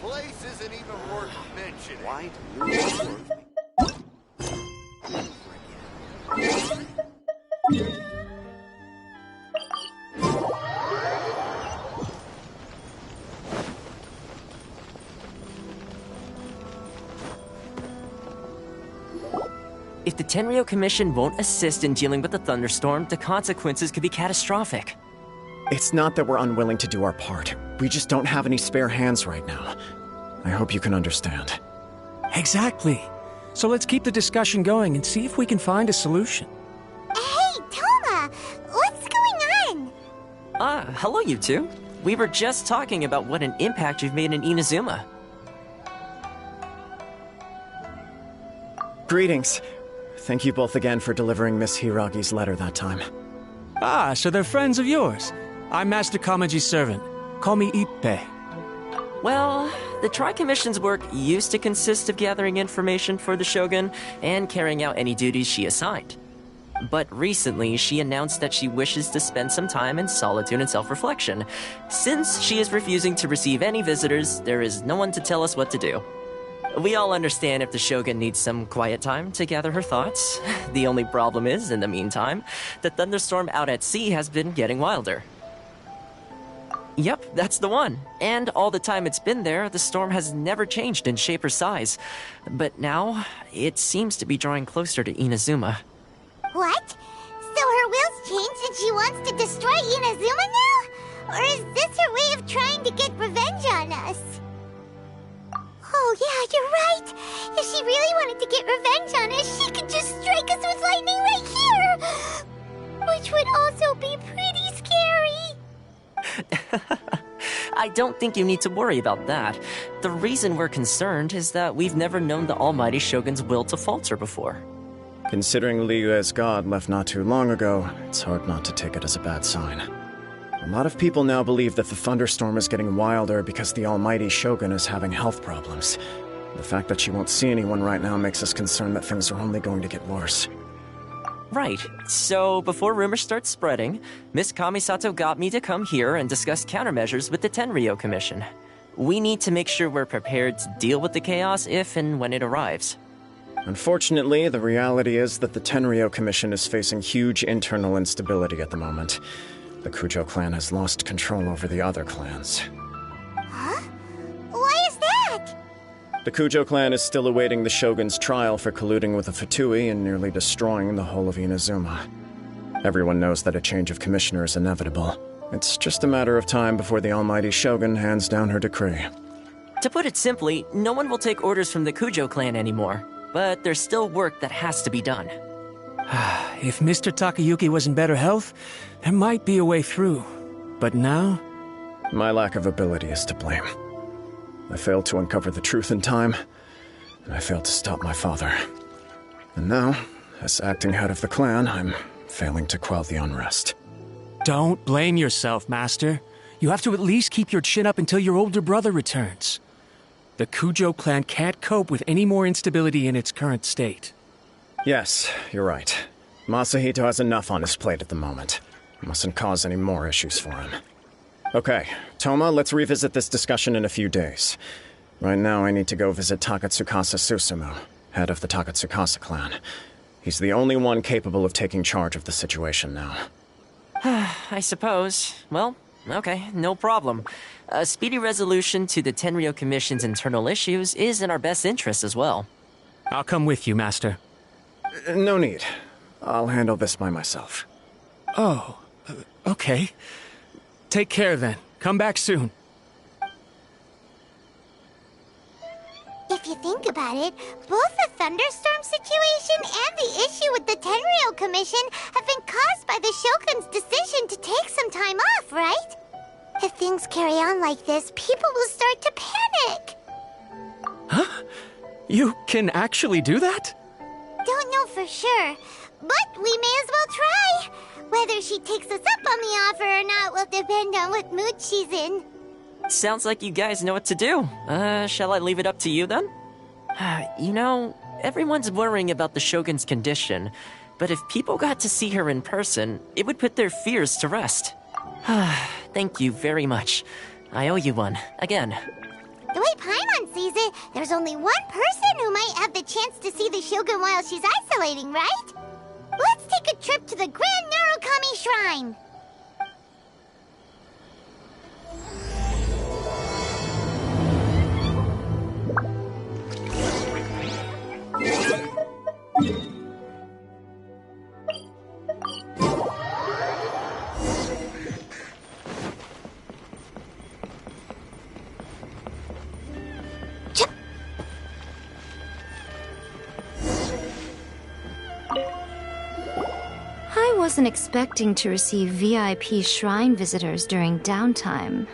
place isn't even worth mentioning. Why do you want If the Tenryo Commission won't assist in dealing with the thunderstorm, the consequences could be catastrophic. It's not that we're unwilling to do our part. We just don't have any spare hands right now. I hope you can understand. Exactly. So let's keep the discussion going and see if we can find a solution. Hey, Toma! What's going on? Hello you two. We were just talking about what an impact you've made in Inazuma. Greetings. Thank you both again for delivering Miss Hiragi's letter that time. Ah, so they're friends of yours. I'm Master Kamaji's servant. Call me Ippei. Well, the Tri-Commission's work used to consist of gathering information for the Shogun and carrying out any duties she assigned. But recently, she announced that she wishes to spend some time in solitude and self-reflection. Since she is refusing to receive any visitors, there is no one to tell us what to do. We all understand if the Shogun needs some quiet time to gather her thoughts. The only problem is, in the meantime, the thunderstorm out at sea has been getting wilder. Yep, that's the one. And all the time it's been there, the storm has never changed in shape or size. But now, it seems to be drawing closer to Inazuma. What? So her will's changed and she wants to destroy Inazuma now? Or is this her way of trying to get revenge on us? Oh yeah, you're right! If she really wanted to get revenge on us, she could just strike us with lightning right here! Which would also be pretty scary! I don't think you need to worry about that. The reason we're concerned is that we've never known the Almighty Shogun's will to falter before. Considering Liyue's god left not too long ago, it's hard not to take it as a bad sign. A lot of people now believe that the thunderstorm is getting wilder because the Almighty Shogun is having health problems. The fact that she won't see anyone right now makes us concerned that things are only going to get worse. Right. So, before rumors start spreading, Miss Kamisato got me to come here and discuss countermeasures with the Tenryo Commission. We need to make sure we're prepared to deal with the chaos if and when it arrives. Unfortunately, the reality is that the Tenryo Commission is facing huge internal instability at the moment. The Kujo clan has lost control over the other clans. Huh? Why is that? The Kujo clan is still awaiting the Shogun's trial for colluding with the Fatui and nearly destroying the whole of Inazuma. Everyone knows that a change of commissioner is inevitable. It's just a matter of time before the Almighty Shogun hands down her decree. To put it simply, no one will take orders from the Kujo clan anymore. But there's still work that has to be done. If Mr. Takayuki was in better health, there might be a way through. But now? My lack of ability is to blame. I failed to uncover the truth in time, and I failed to stop my father. And now, as acting head of the clan, I'm failing to quell the unrest. Don't blame yourself, Master. You have to at least keep your chin up until your older brother returns. The Kujo clan can't cope with any more instability in its current state. Yes, you're right. Masahito has enough on his plate at the moment. Mustn't cause any more issues for him. Okay, Toma, let's revisit this discussion in a few days. Right now, I need to go visit Takatsukasa Susumu, head of the Takatsukasa clan. He's the only one capable of taking charge of the situation now. I suppose. Well, okay, no problem. A speedy resolution to the Tenryo Commission's internal issues is in our best interest as well. I'll come with you, Master. No need. I'll handle this by myself. Oh, okay. Take care then. Come back soon. If you think about it, both the thunderstorm situation and the issue with the Tenryo Commission have been caused by the Shogun's decision to take some time off, right? If things carry on like this, people will start to panic. Huh? You can actually do that? Don't know for sure, but we may as well try. Whether she takes us up on the offer or not will depend on what mood she's in. Sounds like you guys know what to do. Shall I leave it up to you then? You know, everyone's worrying about the Shogun's condition, but if people got to see her in person, it would put their fears to rest. Thank you very much. I owe you one, again. The way Paimon sees it, there's only one person who might have the chance to see the Shogun while she's isolating, right? Let's take a trip to the Grand Narukami Shrine! I wasn't expecting to receive VIP shrine visitors during downtime.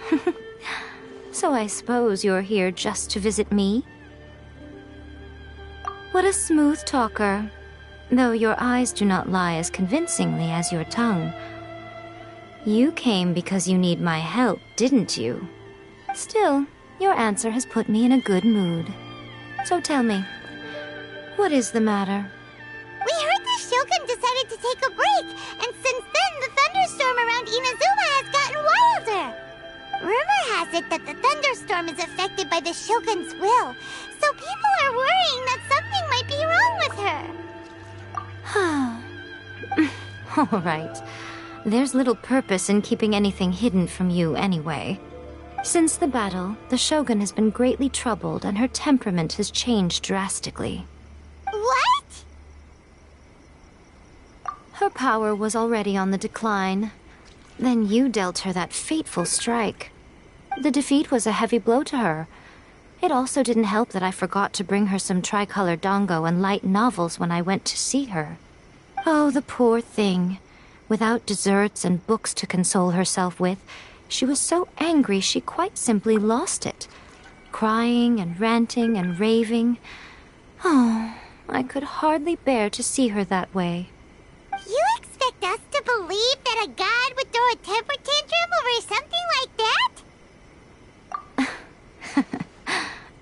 So I suppose you're here just to visit me? What a smooth talker. Though your eyes do not lie as convincingly as your tongue. You came because you need my help, didn't you? Still, your answer has put me in a good mood. So tell me, what is the matter? We heard the Shogun decided to take a break, and since then the thunderstorm around Inazuma has gotten wilder. Rumor has it that the thunderstorm is affected by the Shogun's will, so people are worrying that something might be wrong with her. All right. There's little purpose in keeping anything hidden from you anyway. Since the battle, the Shogun has been greatly troubled and her temperament has changed drastically. What? Her power was already on the decline. Then you dealt her that fateful strike. The defeat was a heavy blow to her. It also didn't help that I forgot to bring her some tricolor dango and light novels when I went to see her. Oh, the poor thing. Without desserts and books to console herself with, she was so angry she quite simply lost it. Crying and ranting and raving. Oh, I could hardly bear to see her that way. You expect us to believe that a god would throw a temper tantrum over something like that?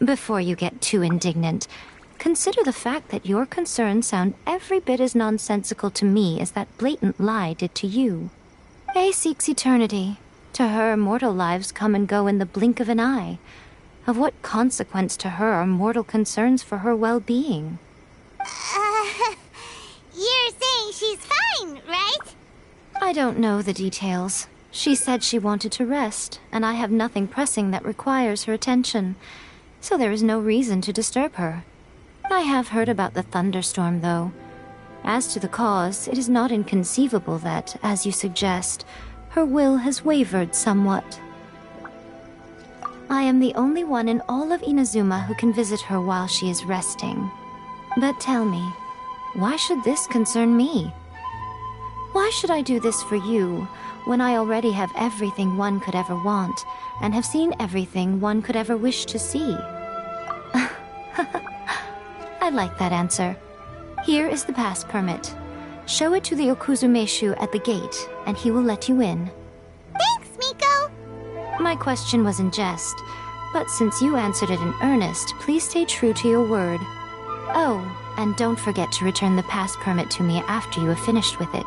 Before you get too indignant, consider the fact that your concerns sound every bit as nonsensical to me as that blatant lie did to you. Faye seeks eternity. To her, mortal lives come and go in the blink of an eye. Of what consequence to her are mortal concerns for her well-being? You're saying she's fine, right? I don't know the details. She said she wanted to rest, and I have nothing pressing that requires her attention, so there is no reason to disturb her. I have heard about the thunderstorm, though. As to the cause, it is not inconceivable that, as you suggest, her will has wavered somewhat. I am the only one in all of Inazuma who can visit her while she is resting. But tell me, why should this concern me? Why should I do this for you, when I already have everything one could ever want, and have seen everything one could ever wish to see? I like that answer. Here is the pass permit. Show it to the Okuzumeshu at the gate, and he will let you in. Thanks, Miko! My question was in jest, but since you answered it in earnest, please stay true to your word. Oh, and don't forget to return the pass permit to me after you have finished with it.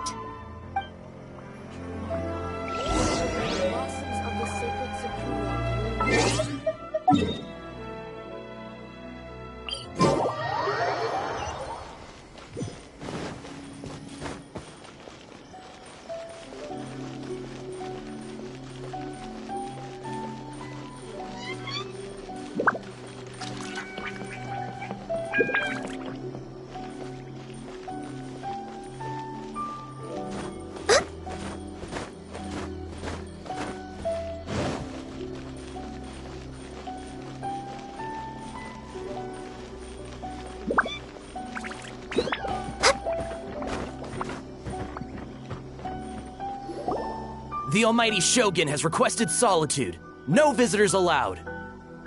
The Almighty Shogun has requested solitude. No visitors allowed.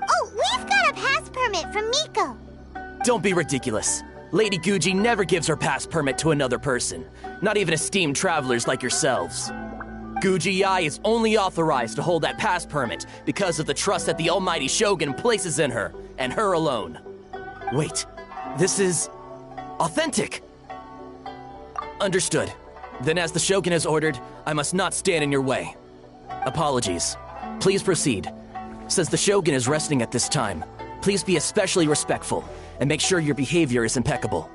Oh, we've got a pass permit from Miko. Don't be ridiculous. Lady Guji never gives her pass permit to another person, not even esteemed travelers like yourselves. Guji-ai is only authorized to hold that pass permit because of the trust that the Almighty Shogun places in her, and her alone. Wait, this is authentic. Understood. Then as the Shogun has ordered, I must not stand in your way. Apologies. Please proceed. Says the Shogun is resting at this time. Please be especially respectful, and make sure your behavior is impeccable.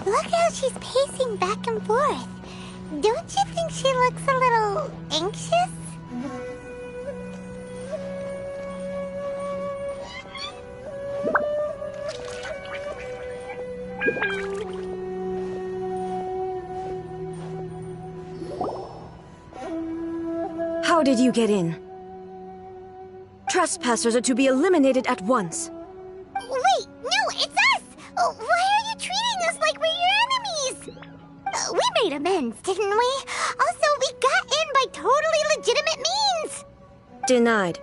Look how she's pacing back and forth. Don't you think she looks a little anxious? How did you get in? Trespassers are to be eliminated at once. Wait, no, it's us! Why are you treating us like we're your enemies? We made amends, didn't we? Also, we got in by totally legitimate means! Denied.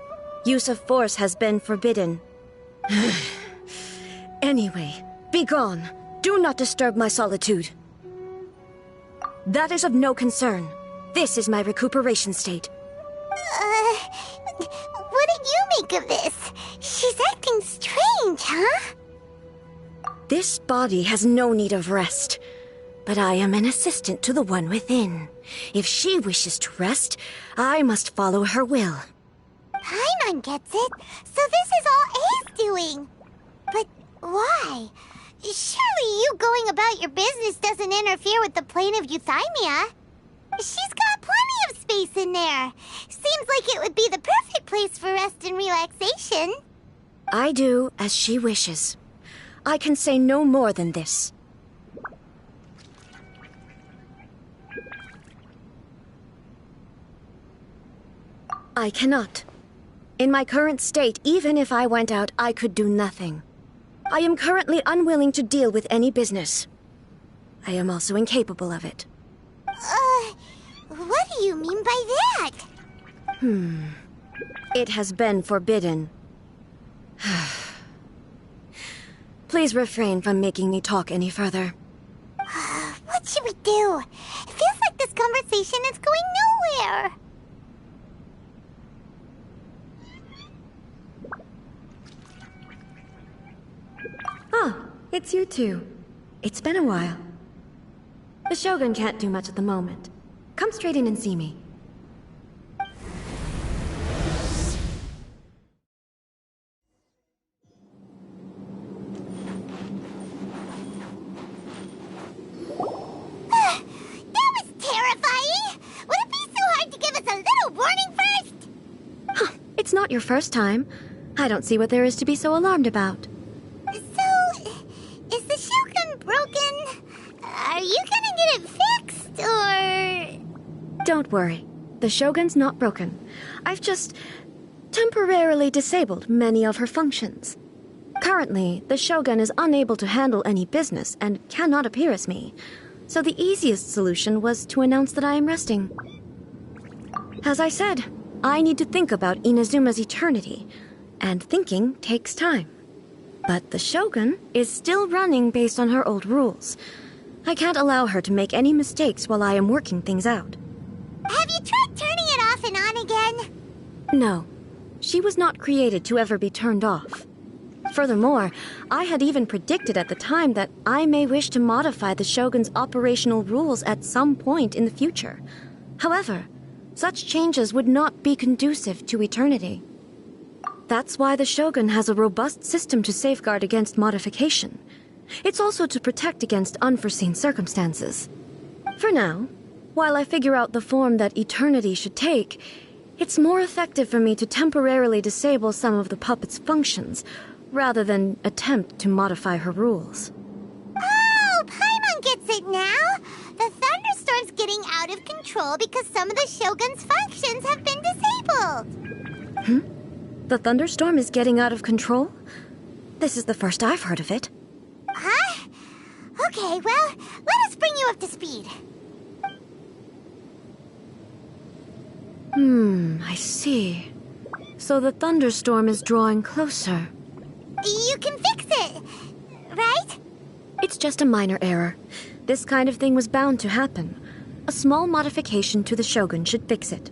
Use of force has been forbidden. Anyway, be gone. Do not disturb my solitude. That is of no concern. This is my recuperation state. What did you make of this? She's acting strange, huh? This body has no need of rest. But I am an assistant to the one within. If she wishes to rest, I must follow her will. Paimon gets it. So this is all A's doing. But why? Surely you going about your business doesn't interfere with the plane of euthymia. She's got plenty of space in there. Seems like it would be the perfect place for rest and relaxation. I do as she wishes. I can say no more than this. I cannot. In my current state, even if I went out, I could do nothing. I am currently unwilling to deal with any business. I am also incapable of it. What do you mean by that? It has been forbidden. Please refrain from making me talk any further. What should we do? It feels like this conversation is going nowhere. Oh, it's you two. It's been a while. The Shogun can't do much at the moment. Come straight in and see me. That was terrifying! Would it be so hard to give us a little warning first? It's not your first time. I don't see what there is to be so alarmed about. So, is the Shogun broken? Are you gonna get it fixed, or...? Don't worry. The Shogun's not broken. I've just temporarily disabled many of her functions. Currently, the Shogun is unable to handle any business and cannot appear as me. So the easiest solution was to announce that I am resting. As I said, I need to think about Inazuma's eternity, and thinking takes time. But the Shogun is still running based on her old rules. I can't allow her to make any mistakes while I am working things out. Have you tried turning it off and on again? No. She was not created to ever be turned off. Furthermore, I had even predicted at the time that I may wish to modify the Shogun's operational rules at some point in the future. However, such changes would not be conducive to eternity. That's why the Shogun has a robust system to safeguard against modification. It's also to protect against unforeseen circumstances. For now, while I figure out the form that eternity should take, it's more effective for me to temporarily disable some of the puppet's functions, rather than attempt to modify her rules. Oh, Paimon gets it now! The thunderstorm's getting out of control because some of the Shogun's functions have been disabled! The thunderstorm is getting out of control? This is the first I've heard of it. Huh? Okay, well, let us bring you up to speed. I see. So the thunderstorm is drawing closer. You can fix it, right? It's just a minor error. This kind of thing was bound to happen. A small modification to the Shogun should fix it.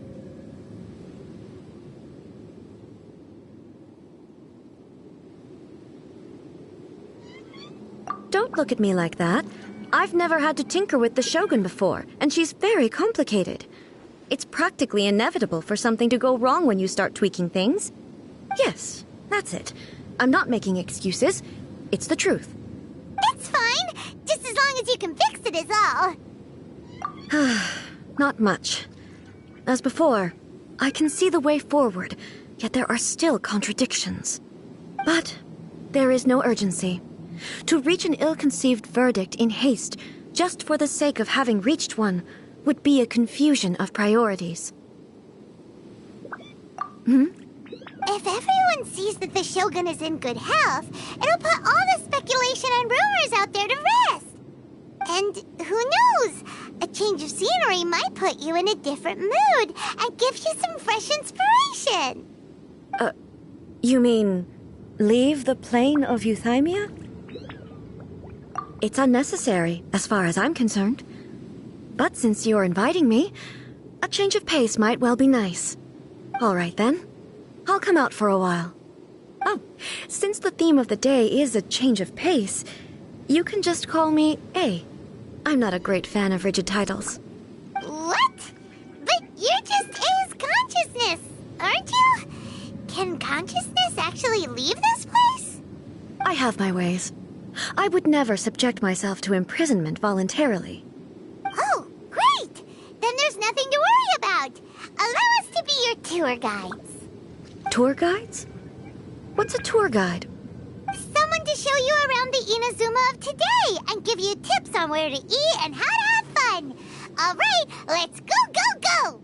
don't look at me like that. I've never had to tinker with the Shogun before, and she's very complicated. It's practically inevitable for something to go wrong when you start tweaking things. Yes, that's it. I'm not making excuses. It's the truth. It's fine, just as long as you can fix it is all. Not much. As before, I can see the way forward, yet there are still contradictions. But there is no urgency. To reach an ill-conceived verdict in haste, just for the sake of having reached one, would be a confusion of priorities. If everyone sees that the Shogun is in good health, it'll put all the speculation and rumors out there to rest. And who knows? A change of scenery might put you in a different mood and give you some fresh inspiration. You mean leave the plane of euthymia? It's unnecessary, as far as I'm concerned. But since you're inviting me, a change of pace might well be nice. All right, then. I'll come out for a while. Oh, since the theme of the day is a change of pace, you can just call me A. I'm not a great fan of rigid titles. What? But you're just A's consciousness, aren't you? Can consciousness actually leave this place? I have my ways. I would never subject myself to imprisonment voluntarily. Oh, great! Then there's nothing to worry about. Allow us to be your tour guides. Tour guides? What's a tour guide? Someone to show you around the Inazuma of today and give you tips on where to eat and how to have fun. All right, let's go, go, go!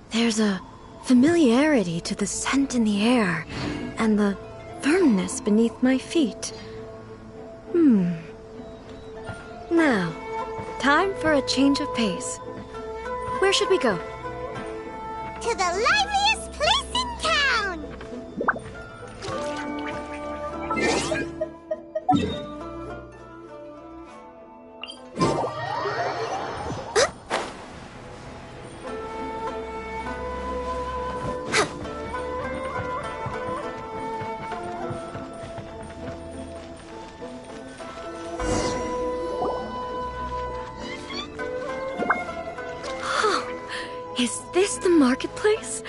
There's a familiarity to the scent in the air and the firmness beneath my feet. Now, time for a change of pace. Where should we go? To the liveliest place in town! Is this the marketplace?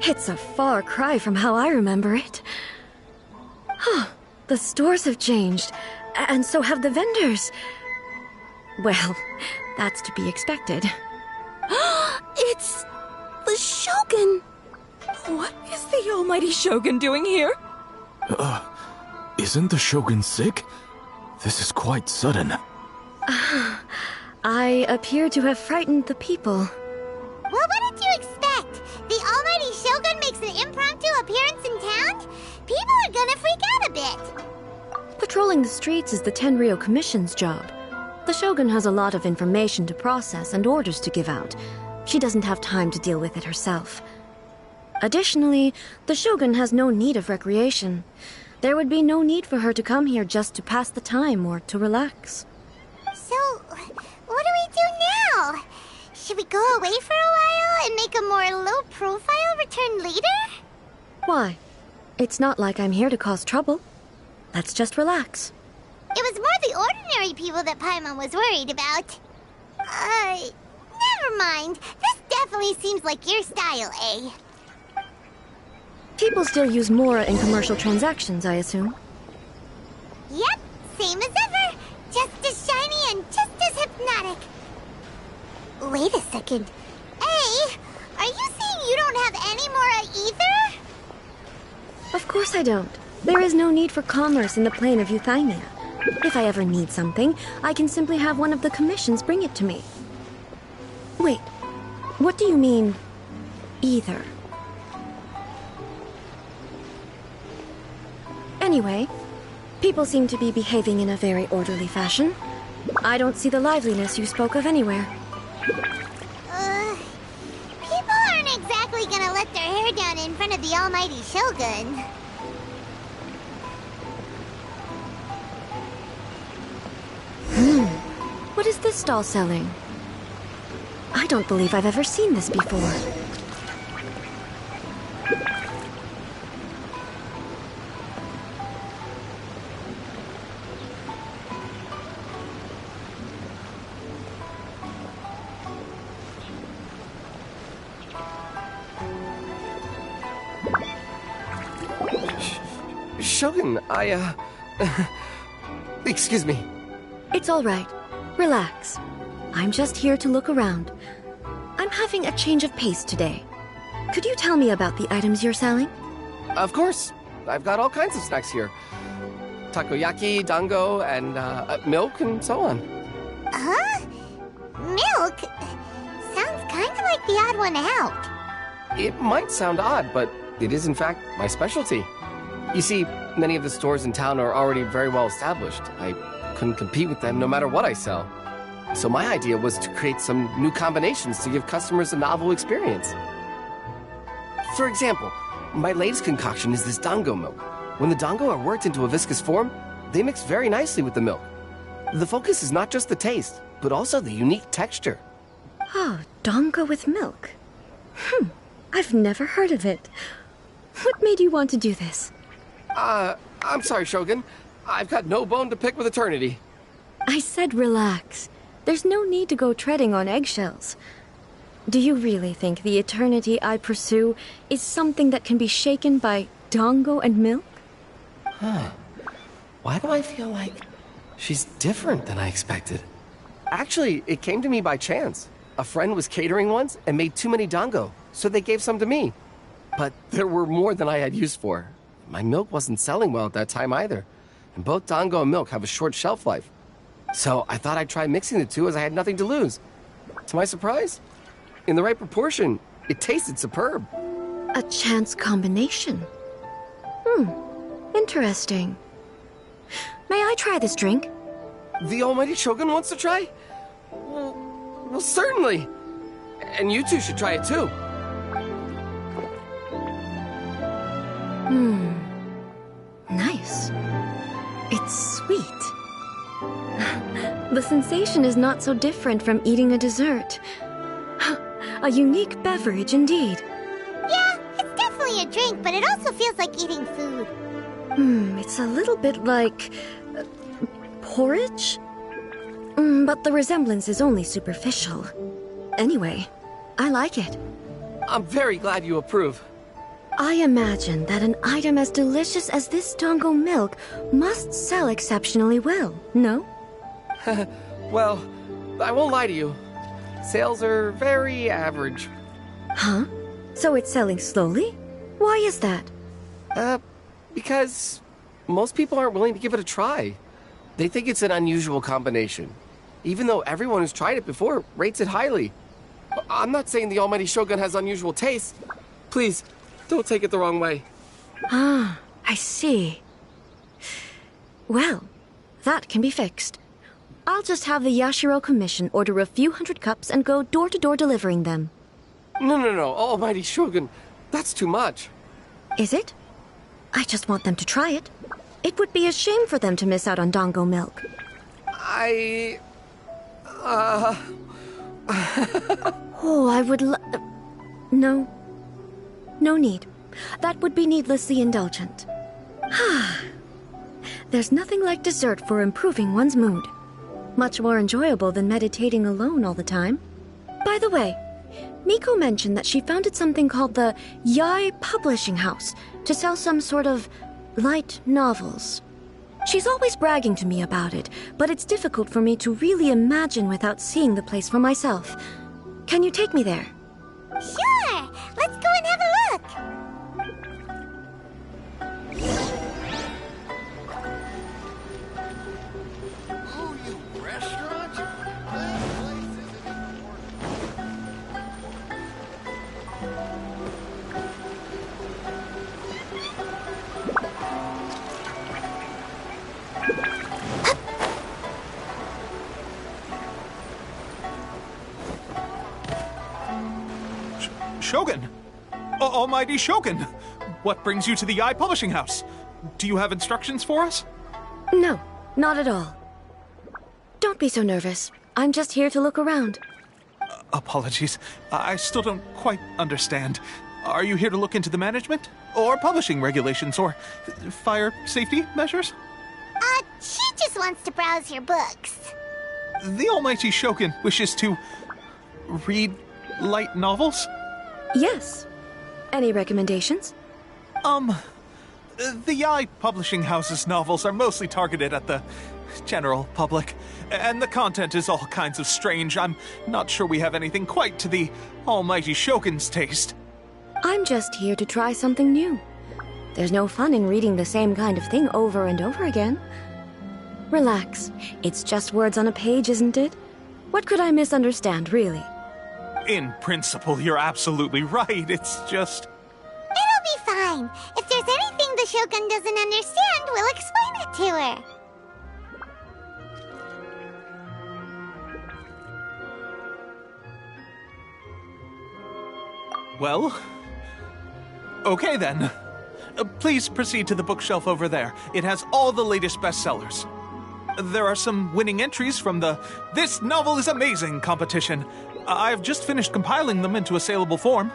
It's a far cry from how I remember it. The stores have changed, and so have the vendors. Well, that's to be expected. It's the Shogun! What is the almighty Shogun doing here? Isn't the Shogun sick? This is quite sudden. I appear to have frightened the people. Well, what did you expect? The almighty Shogun makes an impromptu appearance in town? People are gonna freak out a bit. Patrolling the streets is the Tenryou Commission's job. The Shogun has a lot of information to process and orders to give out. She doesn't have time to deal with it herself. Additionally, the Shogun has no need of recreation. There would be no need for her to come here just to pass the time or to relax. So, what do we do now? Should we go away for a while and make a more low-profile return later? Why? It's not like I'm here to cause trouble. Let's just relax. It was more the ordinary people that Paimon was worried about. Never mind. This definitely seems like your style, eh? People still use Mora in commercial transactions, I assume. Yep, same as ever. Just as shiny and just as hypnotic. Wait a second. Hey, are you saying you don't have any Mora either? Of course I don't. There is no need for commerce in the plane of euthymia. If I ever need something, I can simply have one of the commissions bring it to me. Wait, what do you mean, either? Anyway, people seem to be behaving in a very orderly fashion. I don't see the liveliness you spoke of anywhere. People aren't exactly gonna let their hair down in front of the almighty Shogun. What is this stall selling? I don't believe I've ever seen this before. Shogun, excuse me. It's all right. Relax. I'm just here to look around. I'm having a change of pace today. Could you tell me about the items you're selling? Of course. I've got all kinds of snacks here. Takoyaki, dango, and milk, and so on. Huh? Milk? Sounds kind of like the odd one out. It might sound odd, but it is in fact my specialty. You see, many of the stores in town are already very well established. I couldn't compete with them no matter what I sell. So my idea was to create some new combinations to give customers a novel experience. For example, my latest concoction is this dango milk. When the dango are worked into a viscous form, they mix very nicely with the milk. The focus is not just the taste, but also the unique texture. Oh, dango with milk. I've never heard of it. What made you want to do this? I'm sorry, Shogun. I've got no bone to pick with eternity. I said relax. There's no need to go treading on eggshells. Do you really think the eternity I pursue is something that can be shaken by dango and milk? Why do I feel like she's different than I expected? Actually, it came to me by chance. A friend was catering once and made too many dango, so they gave some to me. But there were more than I had use for. My milk wasn't selling well at that time either, and both dango and milk have a short shelf life. So I thought I'd try mixing the two as I had nothing to lose. To my surprise, in the right proportion, it tasted superb. A chance combination. Interesting. May I try this drink? The almighty Shogun wants to try? Well, certainly. And you two should try it too. Nice. It's sweet. The sensation is not so different from eating a dessert. A unique beverage indeed. Yeah, it's definitely a drink, but it also feels like eating food. It's a little bit like porridge? But the resemblance is only superficial. Anyway, I like it. I'm very glad you approve. I imagine that an item as delicious as this dango milk must sell exceptionally well, no? Well, I won't lie to you. Sales are very average. Huh? So it's selling slowly? Why is that? Because most people aren't willing to give it a try. They think it's an unusual combination. Even though everyone who's tried it before rates it highly. I'm not saying the almighty Shogun has unusual taste. Please, don't take it the wrong way. Ah, I see. Well, that can be fixed. I'll just have the Yashiro Commission order a few hundred cups and go door-to-door delivering them. No, almighty Shogun. That's too much. Is it? I just want them to try it. It would be a shame for them to miss out on dango milk. Oh, I would No. No need. That would be needlessly indulgent. There's nothing like dessert for improving one's mood. Much more enjoyable than meditating alone all the time. By the way, Miko mentioned that she founded something called the Yai Publishing House to sell some sort of light novels. She's always bragging to me about it, but it's difficult for me to really imagine without seeing the place for myself. Can you take me there? Sure! Let's go and have a look! Ooh, you restaurant? That place isn't even worth Shogun! Almighty Shogun! What brings you to the Yai Publishing House? Do you have instructions for us? No, not at all. Don't be so nervous. I'm just here to look around. Apologies. I still don't quite understand. Are you here to look into the management? Or publishing regulations? Or fire safety measures? She just wants to browse your books. The Almighty Shogun wishes to read light novels? Yes. Any recommendations? The Yai Publishing House's novels are mostly targeted at the general public, and the content is all kinds of strange. I'm not sure we have anything quite to the almighty Shogun's taste. I'm just here to try something new. There's no fun in reading the same kind of thing over and over again. Relax. It's just words on a page, isn't it? What could I misunderstand, really? In principle, you're absolutely right. It's just... It'll be fine. If there's anything the Shogun doesn't understand, we'll explain it to her. Well... Okay then. Please proceed to the bookshelf over there. It has all the latest bestsellers. There are some winning entries from the This Novel is Amazing competition. I've just finished compiling them into a saleable form.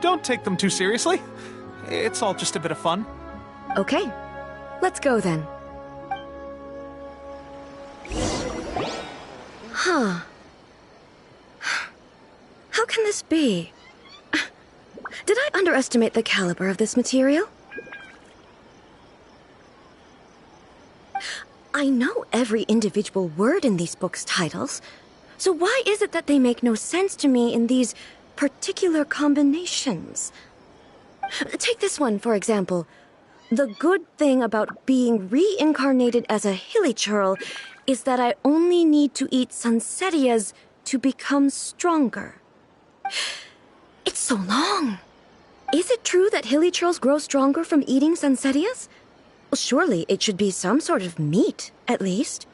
Don't take them too seriously. It's all just a bit of fun. Okay. Let's go then. Huh. How can this be? Did I underestimate the caliber of this material? I know every individual word in these books' titles, so why is it that they make no sense to me in these particular combinations? Take this one, for example. The good thing about being reincarnated as a hilichurl is that I only need to eat Sansetias to become stronger. It's so long. Is it true that hilichurls grow stronger from eating Sansetias? Well, surely it should be some sort of meat, at least.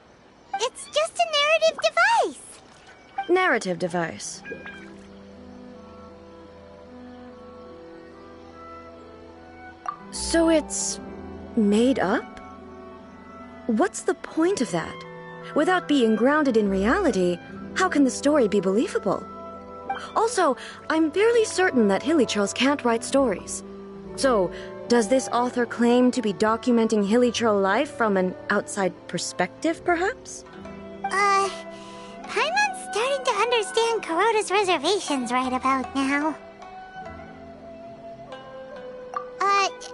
It's just a narrative device. Narrative device. So it's made up? What's the point of that? Without being grounded in reality, how can the story be believable? Also, I'm fairly certain that hilichurls can't write stories. So, does this author claim to be documenting hilichurl life from an outside perspective, perhaps? Paimon's starting to understand Kuroda's reservations right about now.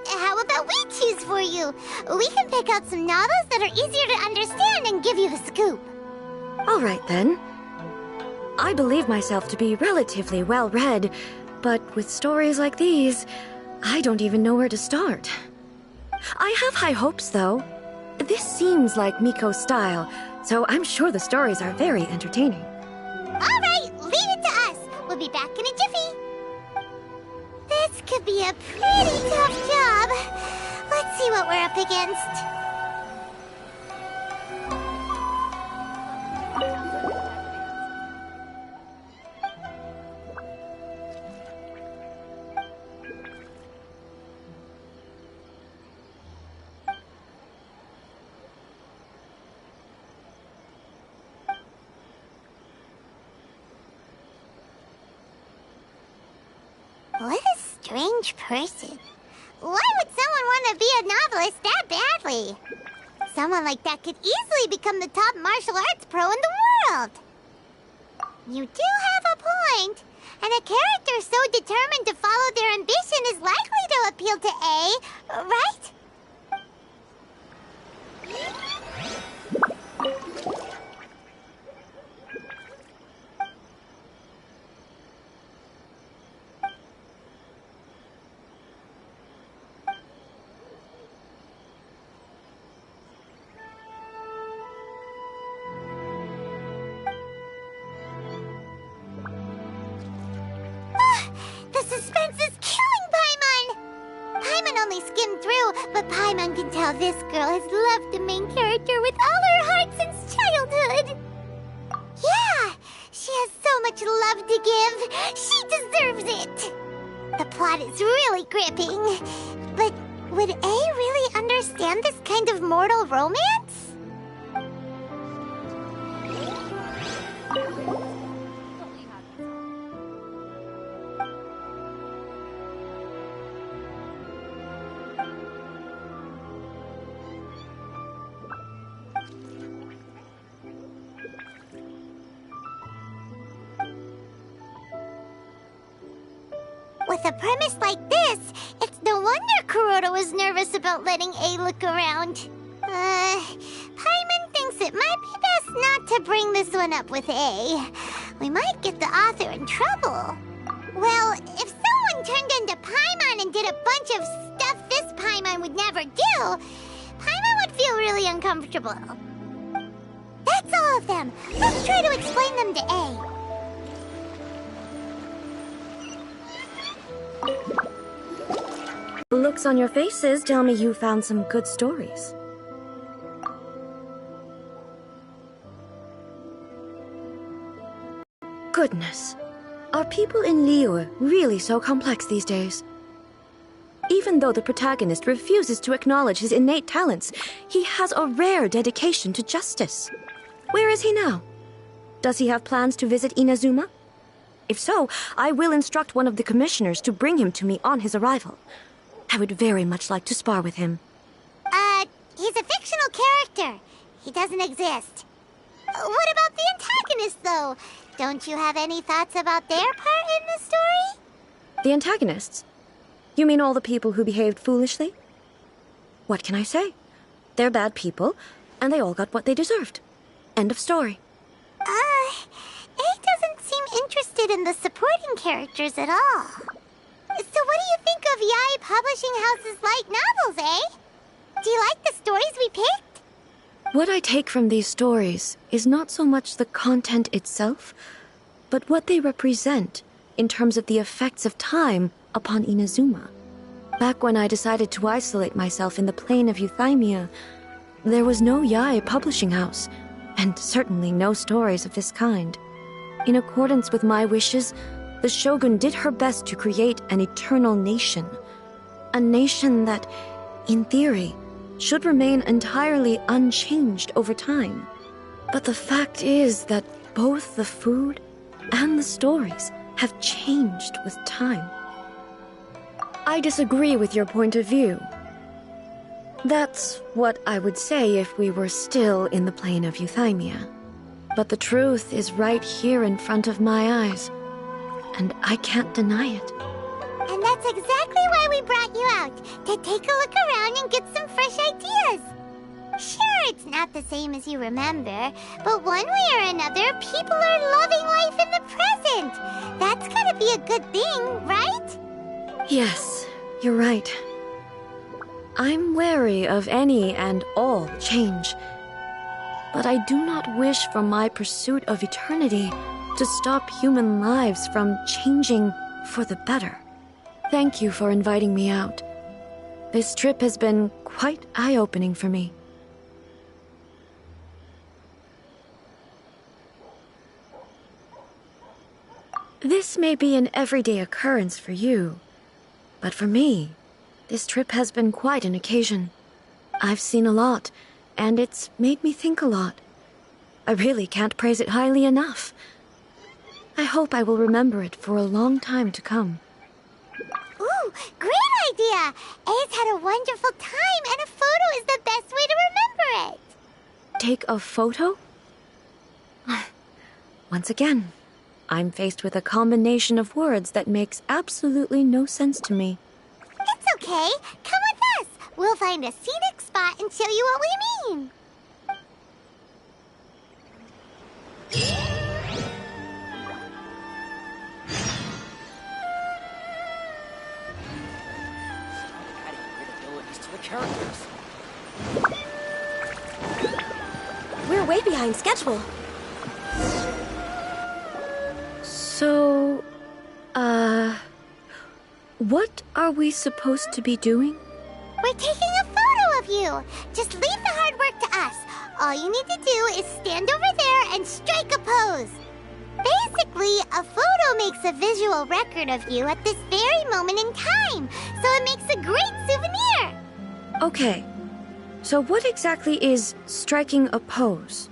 How about we choose for you? We can pick out some novels that are easier to understand and give you the scoop. All right, then. I believe myself to be relatively well-read, but with stories like these, I don't even know where to start. I have high hopes, though. This seems like Miko's style, so I'm sure the stories are very entertaining. All right, leave it to us. We'll be back in a jiffy. This could be a pretty tough job. Let's see what we're up against. What a strange person. Why would someone want to be a novelist that badly? Someone like that could easily become the top martial arts pro in the world. You do have a point. And a character so determined to follow their ambition is likely to appeal to A, right? The suspense is killing Paimon! Paimon only skimmed through, but Paimon can tell this girl has loved the main character with all her heart since childhood. Yeah, she has so much love to give. She deserves it. The plot is really gripping. But would A really understand this kind of mortal romance? With a premise like this, it's no wonder Kuroda was nervous about letting A look around. Paimon thinks it might be best not to bring this one up with A. We might get the author in trouble. Well, if someone turned into Paimon and did a bunch of stuff this Paimon would never do, Paimon would feel really uncomfortable. That's all of them. Let's try to explain them to A. The looks on your faces tell me you found some good stories. Goodness. Are people in Liyue really so complex these days? Even though the protagonist refuses to acknowledge his innate talents, he has a rare dedication to justice. Where is he now? Does he have plans to visit Inazuma? If so, I will instruct one of the commissioners to bring him to me on his arrival. I would very much like to spar with him. He's a fictional character. He doesn't exist. What about the antagonist, though? Don't you have any thoughts about their part in the story? The antagonists? You mean all the people who behaved foolishly? What can I say? They're bad people, and they all got what they deserved. End of story. A doesn't seem interested in the supporting characters at all. So what do you think of Yae Publishing House's light novels, eh? Do you like the stories we picked? What I take from these stories is not so much the content itself, but what they represent in terms of the effects of time upon Inazuma. Back when I decided to isolate myself in the plain of Euthymia, there was no Yae Publishing House, and certainly no stories of this kind. In accordance with my wishes, the Shogun did her best to create an eternal nation. A nation that, in theory, should remain entirely unchanged over time. But the fact is that both the food and the stories have changed with time. I disagree with your point of view. That's what I would say if we were still in the plane of Euthymia. But the truth is right here in front of my eyes, and I can't deny it. And that's exactly why we brought you out, to take a look around and get some fresh ideas. Sure, it's not the same as you remember, but one way or another, people are loving life in the present. That's gotta be a good thing, right? Yes, you're right. I'm wary of any and all change, but I do not wish for my pursuit of eternity to stop human lives from changing for the better. Thank you for inviting me out. This trip has been quite eye-opening for me. This may be an everyday occurrence for you, but for me, this trip has been quite an occasion. I've seen a lot, and it's made me think a lot. I really can't praise it highly enough. I hope I will remember it for a long time to come. Ooh, great idea! A's had a wonderful time, and a photo is the best way to remember it. Take a photo? Once again, I'm faced with a combination of words that makes absolutely no sense to me. It's okay. Come with us. We'll find a scenic spot and show you what we mean. We're way behind schedule. So, what are we supposed to be doing? We're taking a photo of you. Just leave the hard work to us. All you need to do is stand over there and strike a pose. Basically, a photo makes a visual record of you at this very moment in time, so it makes a great souvenir. Okay, so what exactly is striking a pose?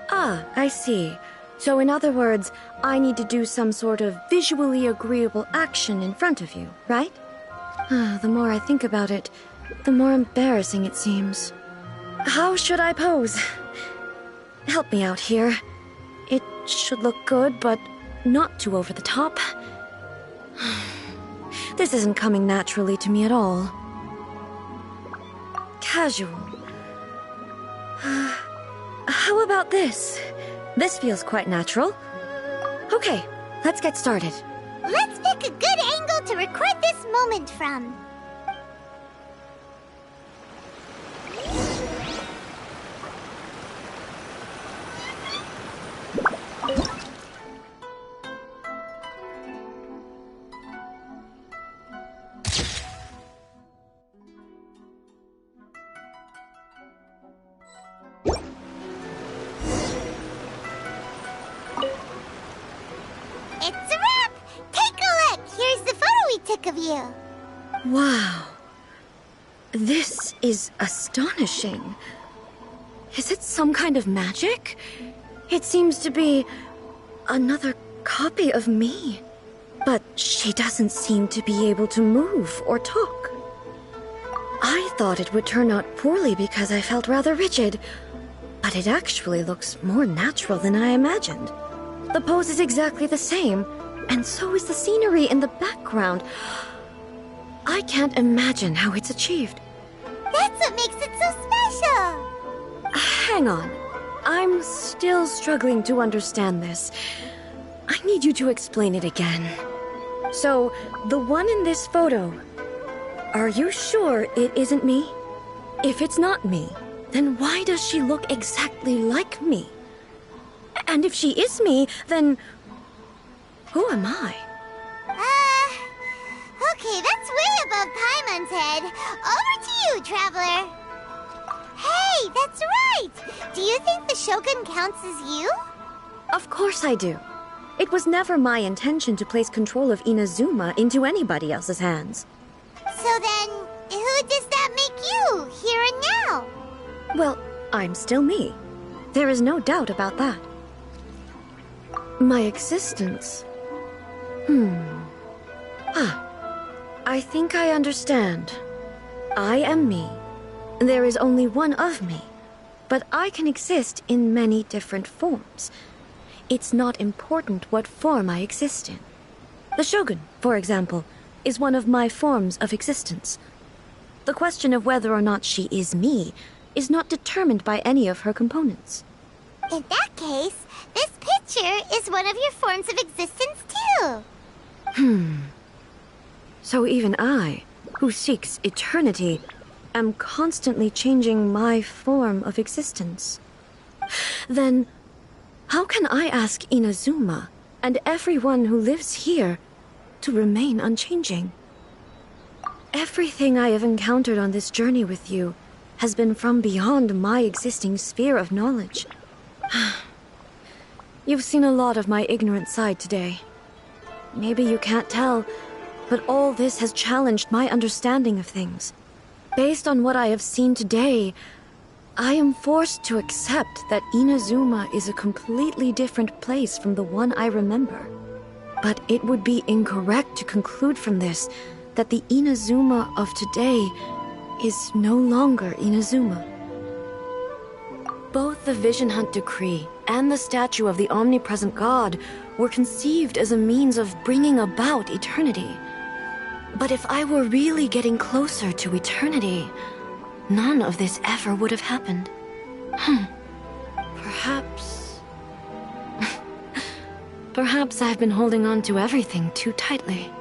Ah, I see. So in other words, I need to do some sort of visually agreeable action in front of you, right? The more I think about it, the more embarrassing it seems. How should I pose? Help me out here. It should look good, but not too over the top. This isn't coming naturally to me at all. Casual. How about this? This feels quite natural. Okay, let's get started. Let's pick a good angle to record this moment from. It's a wrap! Take a look! Here's the photo we took of you. Wow. This is astonishing. Is it some kind of magic? It seems to be another copy of me. But she doesn't seem to be able to move or talk. I thought it would turn out poorly because I felt rather rigid, but it actually looks more natural than I imagined. The pose is exactly the same, and so is the scenery in the background. I can't imagine how it's achieved. That's what makes it so special! Hang on. I'm still struggling to understand this. I need you to explain it again. So, the one in this photo, are you sure it isn't me? If it's not me, then why does she look exactly like me? And if she is me, then who am I? Okay, that's way above Paimon's head. Over to you, Traveler. Hey, that's right! Do you think the Shogun counts as you? Of course I do. It was never my intention to place control of Inazuma into anybody else's hands. So then, who does that make you, here and now? Well, I'm still me. There is no doubt about that. My existence... I think I understand. I am me. There is only one of me. But I can exist in many different forms. It's not important what form I exist in. The Shogun, for example, is one of my forms of existence. The question of whether or not she is me is not determined by any of her components. In that case, this picture is one of your forms of existence too. So even I, who seeks eternity, am constantly changing my form of existence. Then, how can I ask Inazuma and everyone who lives here to remain unchanging? Everything I have encountered on this journey with you has been from beyond my existing sphere of knowledge. You've seen a lot of my ignorant side today. Maybe you can't tell, but all this has challenged my understanding of things. Based on what I have seen today, I am forced to accept that Inazuma is a completely different place from the one I remember. But it would be incorrect to conclude from this that the Inazuma of today is no longer Inazuma. Both the Vision Hunt Decree and the statue of the omnipresent God were conceived as a means of bringing about eternity. But if I were really getting closer to eternity, none of this ever would have happened. Perhaps... Perhaps I've been holding on to everything too tightly.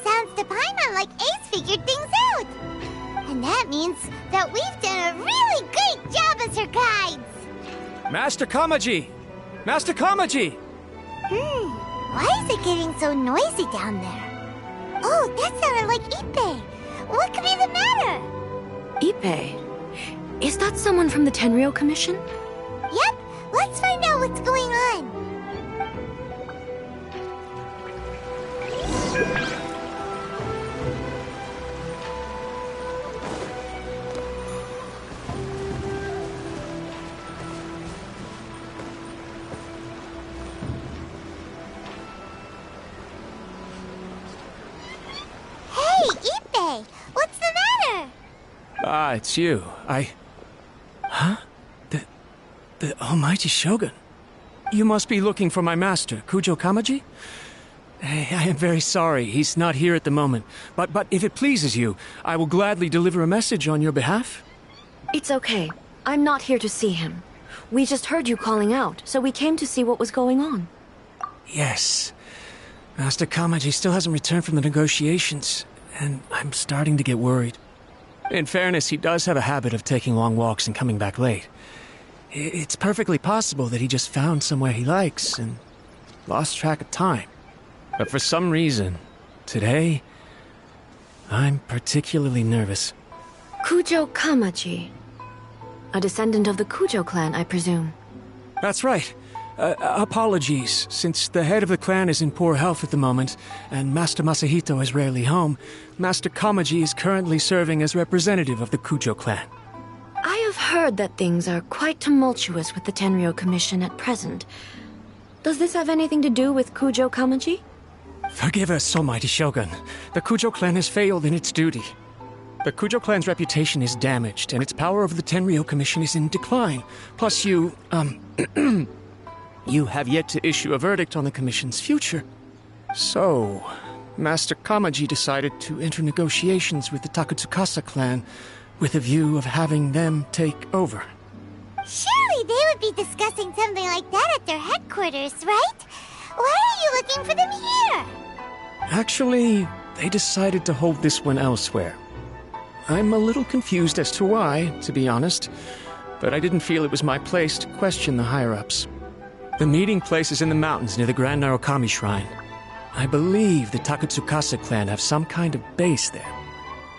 Sounds to Paimon like Ace figured things out. And that means that we've done a really great job as her guides. Master Kamaji! Master Kamaji! Why is it getting so noisy down there? Oh, that sounded like Ippei. What could be the matter? Ippei? Is that someone from the Tenryou Commission? Yep, let's find out what's going on. Ippei, what's the matter? Ah, it's you. Huh? The Almighty Shogun. You must be looking for my master, Kujo Kamaji? I am very sorry. He's not here at the moment. But if it pleases you, I will gladly deliver a message on your behalf. It's okay. I'm not here to see him. We just heard you calling out, so we came to see what was going on. Yes. Master Kamaji still hasn't returned from the negotiations, and I'm starting to get worried. In fairness, he does have a habit of taking long walks and coming back late. It's perfectly possible that he just found somewhere he likes and lost track of time. But for some reason, today, I'm particularly nervous. Kujo Kamaji. A descendant of the Kujo clan, I presume. That's right. Apologies, since the head of the clan is in poor health at the moment, and Master Masahito is rarely home, Master Kamaji is currently serving as representative of the Kujo clan. I have heard that things are quite tumultuous with the Tenryo Commission at present. Does this have anything to do with Kujo Kamaji? Forgive us, Almighty Shogun. The Kujo clan has failed in its duty. The Kujo clan's reputation is damaged, and its power over the Tenryo Commission is in decline. Plus you, you have yet to issue a verdict on the Commission's future. So, Master Kamaji decided to enter negotiations with the Takatsukasa clan with a view of having them take over. Surely they would be discussing something like that at their headquarters, right? Why are you looking for them here? Actually, they decided to hold this one elsewhere. I'm a little confused as to why, to be honest, but I didn't feel it was my place to question the higher-ups. The meeting place is in the mountains near the Grand Narukami Shrine. I believe the Takatsukasa clan have some kind of base there.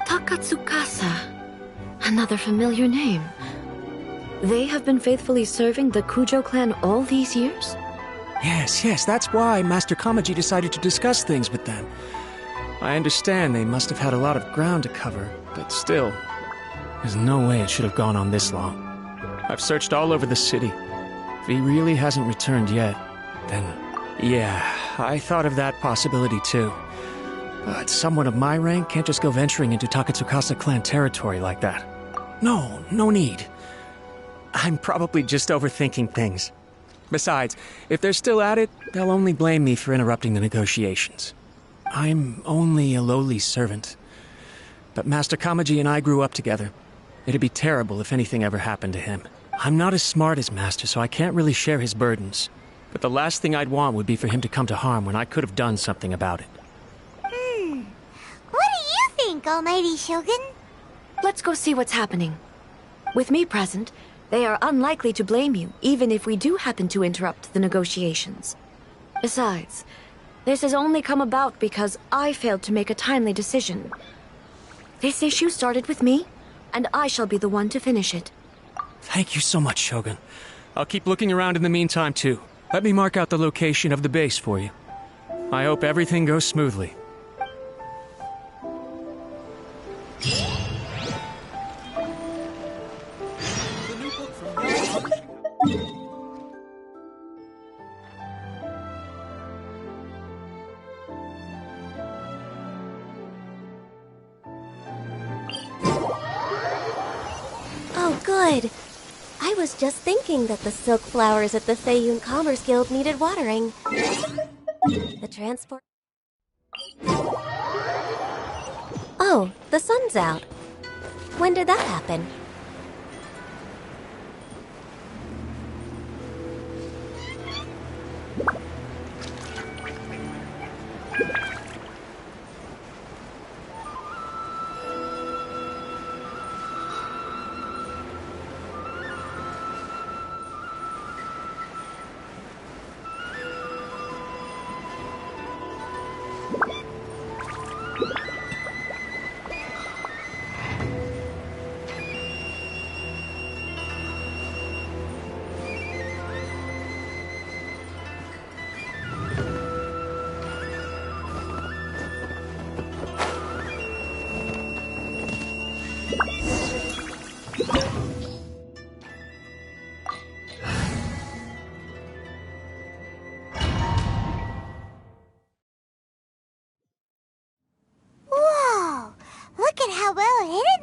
Takatsukasa. Another familiar name. They have been faithfully serving the Kujo clan all these years? Yes, that's why Master Kamaji decided to discuss things with them. I understand they must have had a lot of ground to cover, but still, there's no way it should have gone on this long. I've searched all over the city. If he really hasn't returned yet, then yeah, I thought of that possibility too. But someone of my rank can't just go venturing into Takatsukasa clan territory like that. No need. I'm probably just overthinking things. Besides, if they're still at it, they'll only blame me for interrupting the negotiations. I'm only a lowly servant. But Master Kamaji and I grew up together. It'd be terrible if anything ever happened to him. I'm not as smart as Master, so I can't really share his burdens. But the last thing I'd want would be for him to come to harm when I could have done something about it. What do you think, Almighty Shogun? Let's go see what's happening. With me present, they are unlikely to blame you, even if we do happen to interrupt the negotiations. Besides, this has only come about because I failed to make a timely decision. This issue started with me, and I shall be the one to finish it. Thank you so much, Shogun. I'll keep looking around in the meantime, too. Let me mark out the location of the base for you. I hope everything goes smoothly. Oh, good. I was just thinking that the silk flowers at the Feiyun Commerce Guild needed watering. The transport... Oh, the sun's out. When did that happen?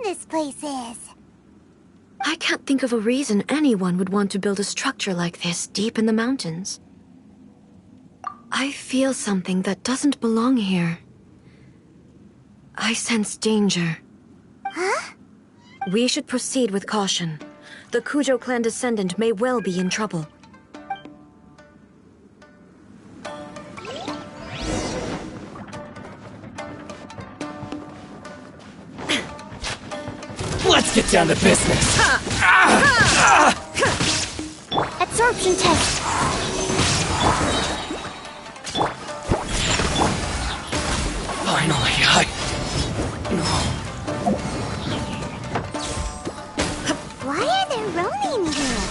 this place is. I can't think of a reason anyone would want to build a structure like this deep in the mountains. I feel something that doesn't belong here. I sense danger. Huh? We should proceed with caution. The Kujo clan descendant may well be in trouble. Let's get down to business. Absorption test. Finally, Why are there Ronin here?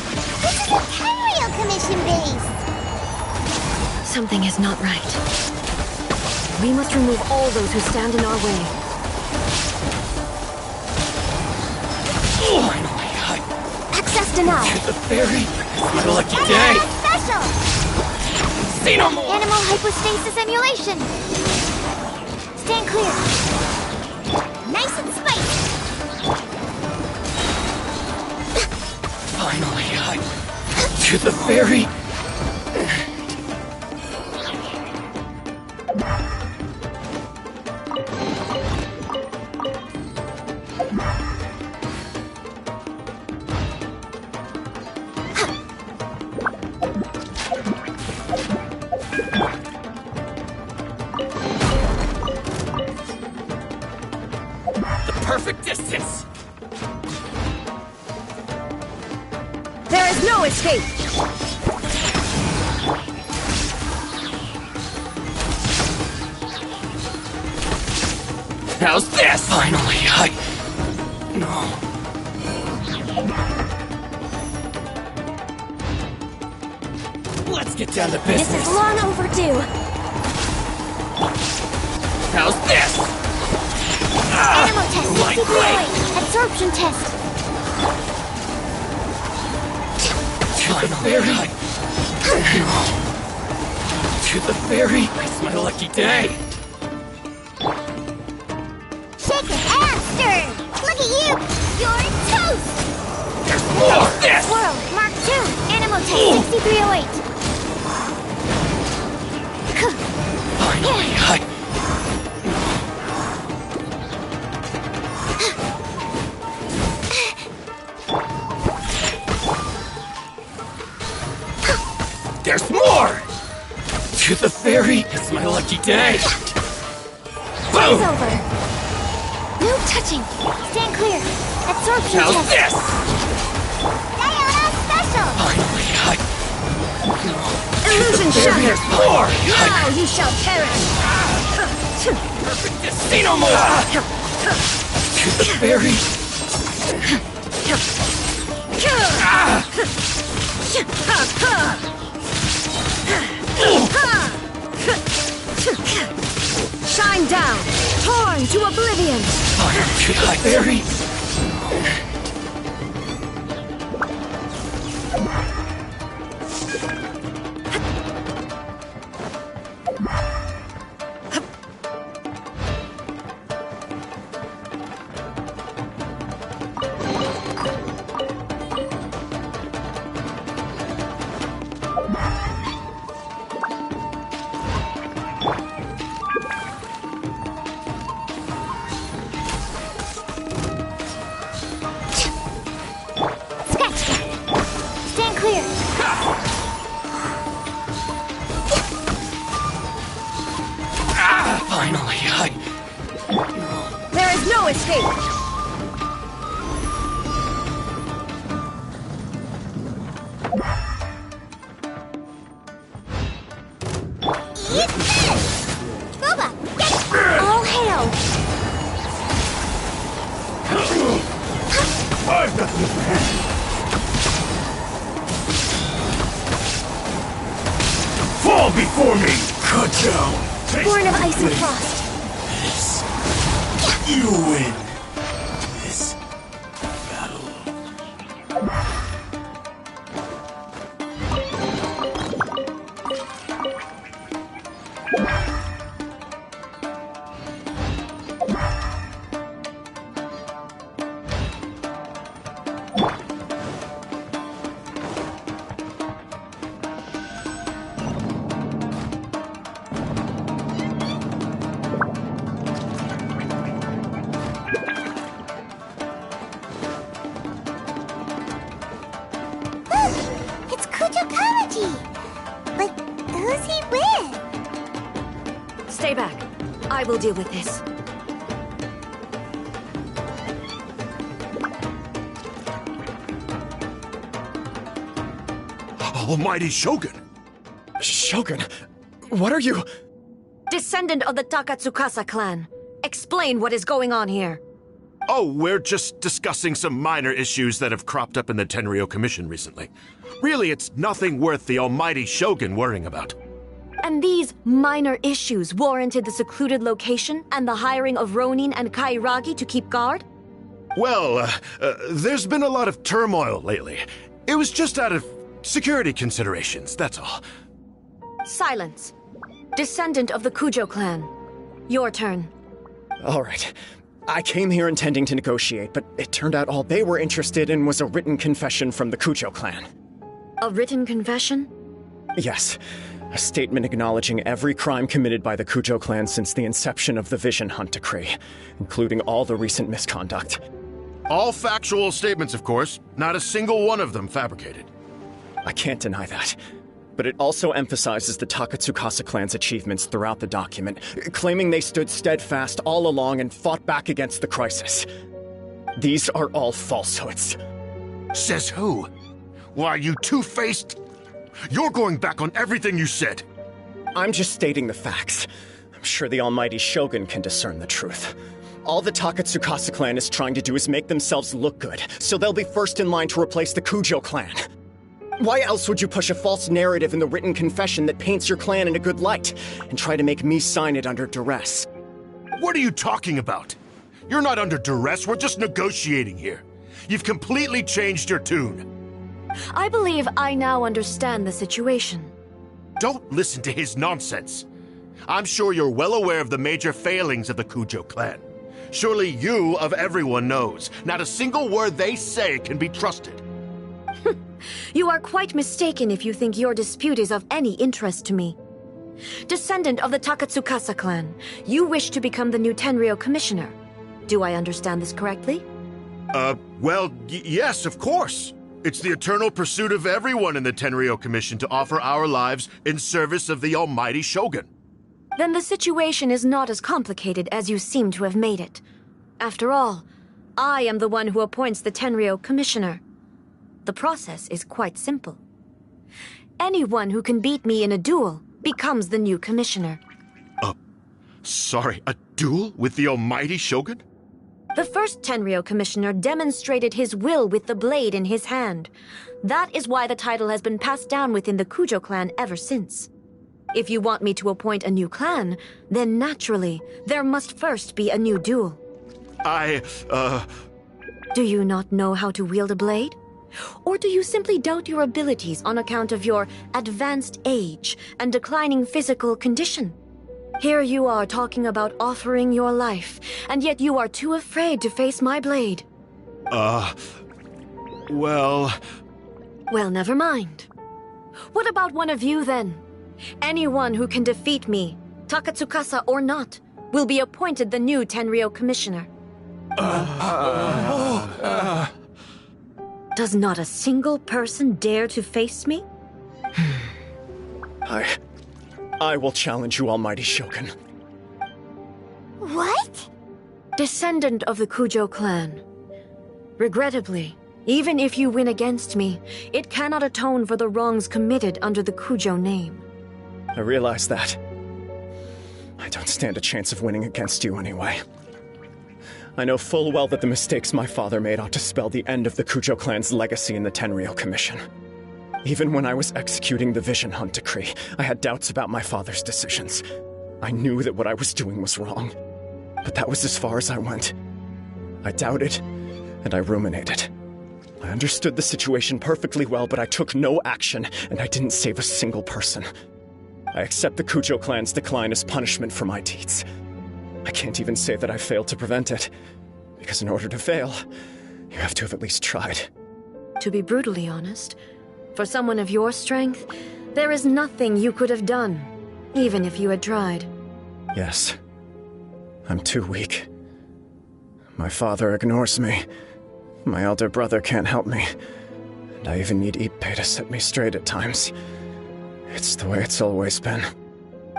This is a Tenryou Commission base. Something is not right. We must remove all those who stand in our way. Finally, Access denied. the ferry. It's my lucky day. Special. Say no more. Animal hypostasis emulation. Stand clear. Nice and spiced. Finally, to the ferry. Perfect distance! There is no escape! How's this? Finally, No. Let's get down to business. This is long overdue. How's this? Animal test. Light CPOA. blade. Absorption test. To the ferry. To the ferry. It's my lucky day. Shake it and stir. Look at you. You're toast. There's more. This. Swirl. Mark 2. Animal test. 6308. Finally, There's more! To the ferry! It's my lucky day! Boom! Over. No touching. Stand clear. Absorption How's test. this? Diana special. Finally, Illusion shattered! There's more! Now you shall perish! Perfect! Say no more! To the ferry! Shine down! Torn to oblivion! To the ferry! There is no escape! Eat this! Boba, get all hail! I've got the upper hand. Fall before me! Cut down! Born of ice and frost. You win this battle. will deal with this. Almighty Shogun! Shogun, what are you? Descendant of the Takatsukasa clan. Explain what is going on here. Oh, we're just discussing some minor issues that have cropped up in the Tenryo Commission recently. Really, it's nothing worth the almighty Shogun worrying about. And these minor issues warranted the secluded location and the hiring of Ronin and Kairagi to keep guard? Well, there's been a lot of turmoil lately. It was just out of security considerations, that's all. Silence. Descendant of the Kujo clan. Your turn. All right. I came here intending to negotiate, but it turned out all they were interested in was a written confession from the Kujo clan. A written confession? Yes. A statement acknowledging every crime committed by the Kujo clan since the inception of the Vision Hunt Decree, including all the recent misconduct. All factual statements, of course. Not a single one of them fabricated. I can't deny that. But it also emphasizes the Takatsukasa clan's achievements throughout the document, claiming they stood steadfast all along and fought back against the crisis. These are all falsehoods. Says who? Why, you two-faced... You're going back on everything you said. I'm just stating the facts. I'm sure the almighty Shogun can discern the truth. All the Takatsukasa clan is trying to do is make themselves look good, so they'll be first in line to replace the Kujo clan. Why else would you push a false narrative in the written confession that paints your clan in a good light, and try to make me sign it under duress? What are you talking about? You're not under duress, we're just negotiating here. You've completely changed your tune. I believe I now understand the situation. Don't listen to his nonsense. I'm sure you're well aware of the major failings of the Kujo clan. Surely you, of everyone, knows. Not a single word they say can be trusted. You are quite mistaken if you think your dispute is of any interest to me. Descendant of the Takatsukasa clan, you wish to become the new Tenryo commissioner. Do I understand this correctly? Well, yes, of course. It's the eternal pursuit of everyone in the Tenryo Commission to offer our lives in service of the almighty Shogun. Then the situation is not as complicated as you seem to have made it. After all, I am the one who appoints the Tenryo commissioner. The process is quite simple. Anyone who can beat me in a duel becomes the new commissioner. Sorry, a duel with the almighty Shogun? The first Tenryo commissioner demonstrated his will with the blade in his hand. That is why the title has been passed down within the Kujo clan ever since. If you want me to appoint a new clan, then naturally, there must first be a new duel. Do you not know how to wield a blade? Or do you simply doubt your abilities on account of your advanced age and declining physical condition? Here you are talking about offering your life, and yet you are too afraid to face my blade. Well, never mind. What about one of you, then? Anyone who can defeat me, Takatsukasa or not, will be appointed the new Tenryo commissioner. Does not a single person dare to face me? I will challenge you, almighty Shogun. What? Descendant of the Kujo clan. Regrettably, even if you win against me, it cannot atone for the wrongs committed under the Kujo name. I realize that. I don't stand a chance of winning against you anyway. I know full well that the mistakes my father made ought to spell the end of the Kujo clan's legacy in the Tenryo Commission. Even when I was executing the Vision Hunt Decree, I had doubts about my father's decisions. I knew that what I was doing was wrong. But that was as far as I went. I doubted, and I ruminated. I understood the situation perfectly well, but I took no action, and I didn't save a single person. I accept the Kujo clan's decline as punishment for my deeds. I can't even say that I failed to prevent it, because in order to fail, you have to have at least tried. To be brutally honest, for someone of your strength, there is nothing you could have done, even if you had tried. Yes. I'm too weak. My father ignores me. My elder brother can't help me. And I even need Ippei to set me straight at times. It's the way it's always been.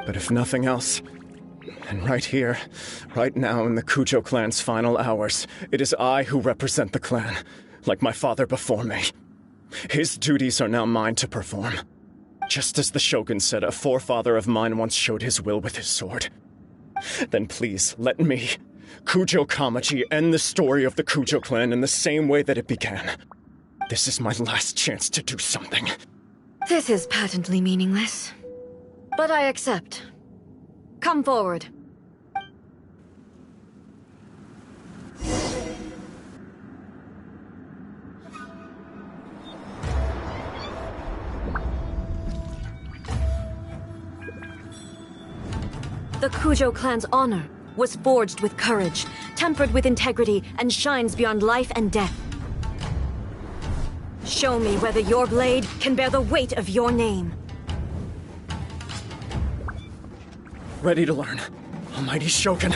But if nothing else, And right here, right now in the Kujo clan's final hours, it is I who represent the clan, like my father before me. His duties are now mine to perform. Just as the Shogun said a forefather of mine once showed his will with his sword. Then please, let me, Kujo Kamaji, end the story of the Kujo clan in the same way that it began. This is my last chance to do something. This is patently meaningless. But I accept. Come forward. The Kujo clan's honor was forged with courage, tempered with integrity, and shines beyond life and death. Show me whether your blade can bear the weight of your name. Ready to learn. Almighty Shogun.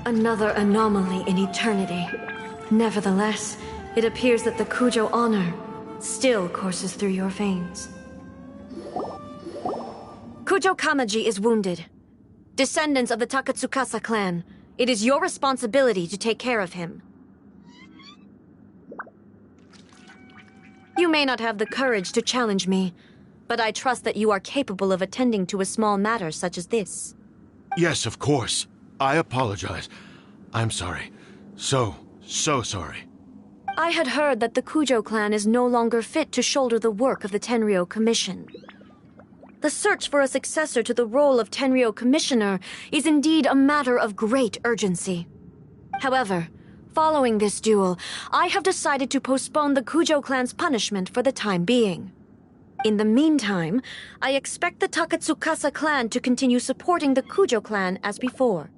Another anomaly in eternity. Nevertheless, it appears that the Kujo honor still courses through your veins. Kujo Kamaji is wounded. Descendants of the Takatsukasa clan, it is your responsibility to take care of him. You may not have the courage to challenge me, but I trust that you are capable of attending to a small matter such as this. Yes, of course. I apologize. I'm sorry. So sorry. I had heard that the Kujo clan is no longer fit to shoulder the work of the Tenryou Commission. The search for a successor to the role of Tenryou Commissioner is indeed a matter of great urgency. However, following this duel, I have decided to postpone the Kujo clan's punishment for the time being. In the meantime, I expect the Takatsukasa clan to continue supporting the Kujo clan as before.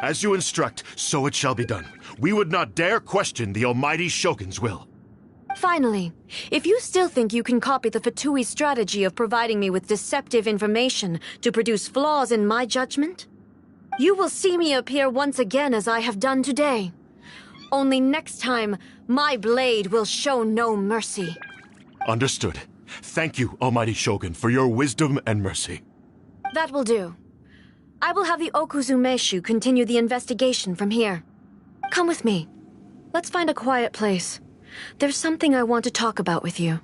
As you instruct, so it shall be done. We would not dare question the Almighty Shogun's will. Finally, if you still think you can copy the Fatui strategy of providing me with deceptive information to produce flaws in my judgment, you will see me appear once again as I have done today. Only next time, my blade will show no mercy. Understood. Thank you, Almighty Shogun, for your wisdom and mercy. That will do. I will have the Okuzumeshu continue the investigation from here. Come with me. Let's find a quiet place. There's something I want to talk about with you.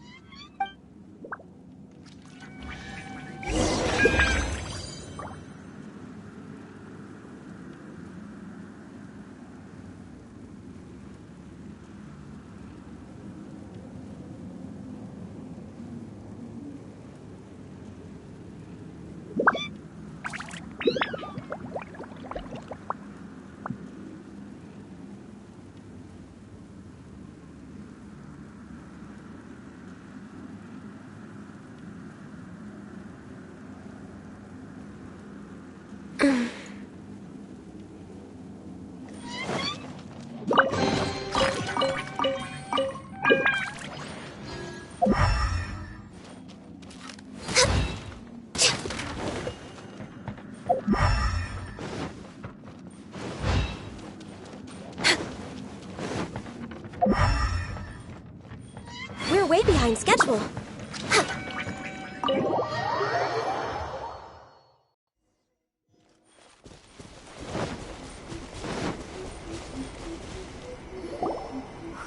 behind schedule.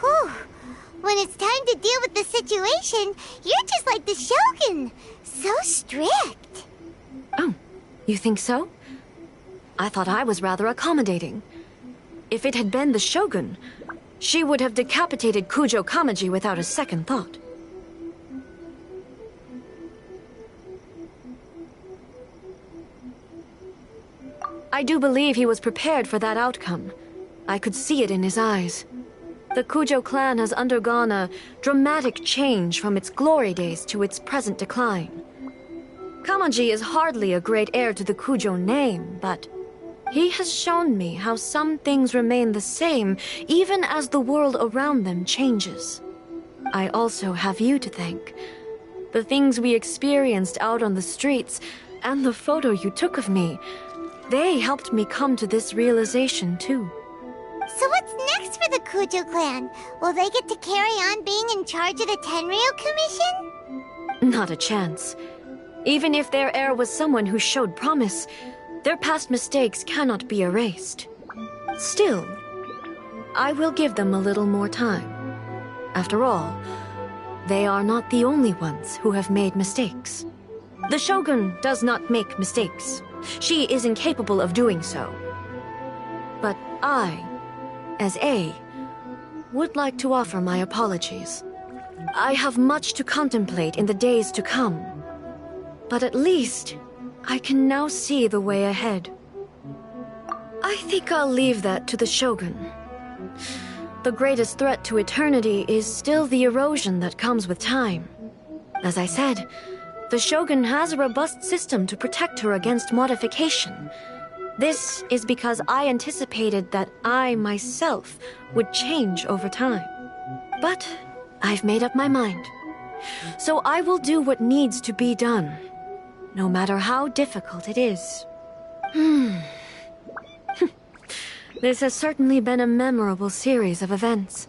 Whew. When it's time to deal with the situation, you're just like the Shogun. So strict. Oh, you think so? I thought I was rather accommodating. If it had been the Shogun, she would have decapitated Kujo Kamaji without a second thought. I do believe he was prepared for that outcome. I could see it in his eyes. The Kujo clan has undergone a dramatic change from its glory days to its present decline. Kamaji is hardly a great heir to the Kujo name, but he has shown me how some things remain the same even as the world around them changes. I also have you to thank. The things we experienced out on the streets and the photo you took of me, they helped me come to this realization too. So what's next for the Kujo clan? Will they get to carry on being in charge of the Tenryu Commission? Not a chance. Even if their heir was someone who showed promise, their past mistakes cannot be erased. Still, I will give them a little more time. After all, they are not the only ones who have made mistakes. The Shogun does not make mistakes. She is incapable of doing so. But I, as A, would like to offer my apologies. I have much to contemplate in the days to come. But at least, I can now see the way ahead. I think I'll leave that to the Shogun. The greatest threat to eternity is still the erosion that comes with time. As I said, the Shogun has a robust system to protect her against modification. This is because I anticipated that I myself would change over time. But I've made up my mind. So I will do what needs to be done, no matter how difficult it is. This has certainly been a memorable series of events.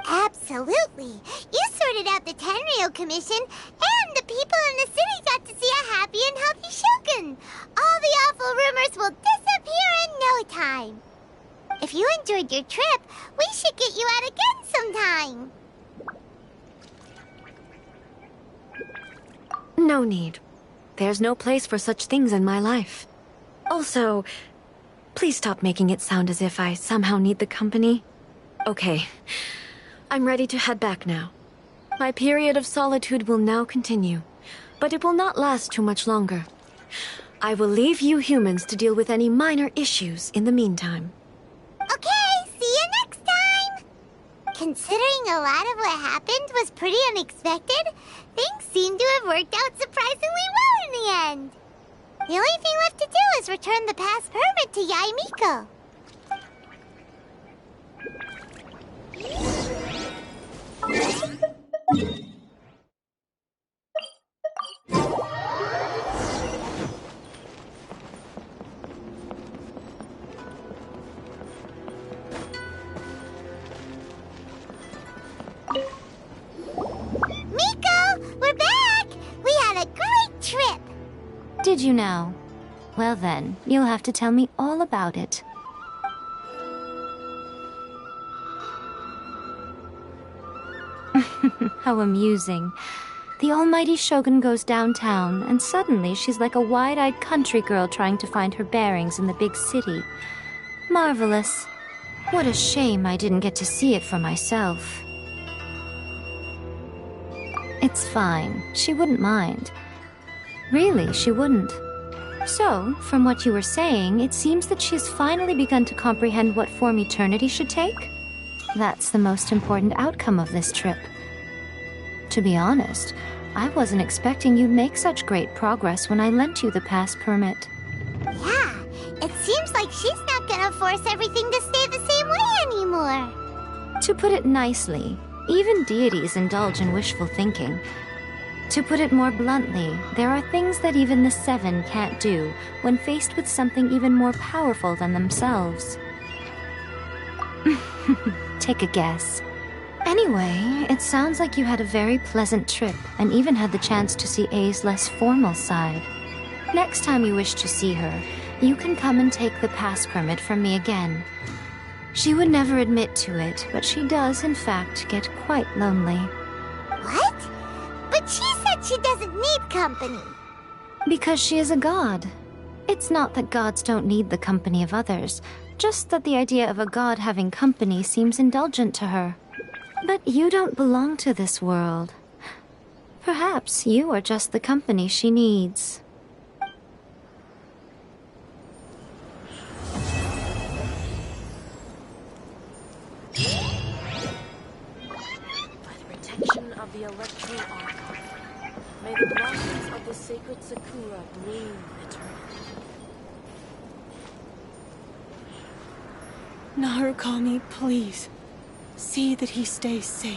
Absolutely. You sorted out the Tenryu Commission, and the people in the city got to see a happy and healthy Shogun. All the awful rumors will disappear in no time. If you enjoyed your trip, we should get you out again sometime. No need. There's no place for such things in my life. Also, please stop making it sound as if I somehow need the company. Okay, I'm ready to head back now. My period of solitude will now continue, but it will not last too much longer. I will leave you humans to deal with any minor issues in the meantime. Okay, see you next time! Considering a lot of what happened was pretty unexpected, things seem to have worked out surprisingly well in the end. The only thing left to do is return the pass permit to Yae Miko. Miko, we're back! We had a great trip! Did you now? Well then, you'll have to tell me all about it. How amusing. The almighty Shogun goes downtown, and suddenly she's like a wide-eyed country girl trying to find her bearings in the big city. Marvelous. What a shame I didn't get to see it for myself. It's fine. She wouldn't mind. Really, she wouldn't. So, from what you were saying, it seems that she has finally begun to comprehend what form eternity should take? That's the most important outcome of this trip. To be honest, I wasn't expecting you'd make such great progress when I lent you the pass permit. Yeah, it seems like she's not gonna force everything to stay the same way anymore. To put it nicely, even deities indulge in wishful thinking. To put it more bluntly, there are things that even the Seven can't do when faced with something even more powerful than themselves. Take a guess. Anyway, it sounds like you had a very pleasant trip and even had the chance to see A's less formal side. Next time you wish to see her, you can come and take the pass permit from me again. She would never admit to it, but she does, in fact, get quite lonely. What? But she said she doesn't need company. Because she is a god. It's not that gods don't need the company of others, just that the idea of a god having company seems indulgent to her. But you don't belong to this world. Perhaps you are just the company she needs. By the protection of the Electro Archon, may the blossoms of the sacred Sakura bloom eternally. Narukami, please. See that he stays safe.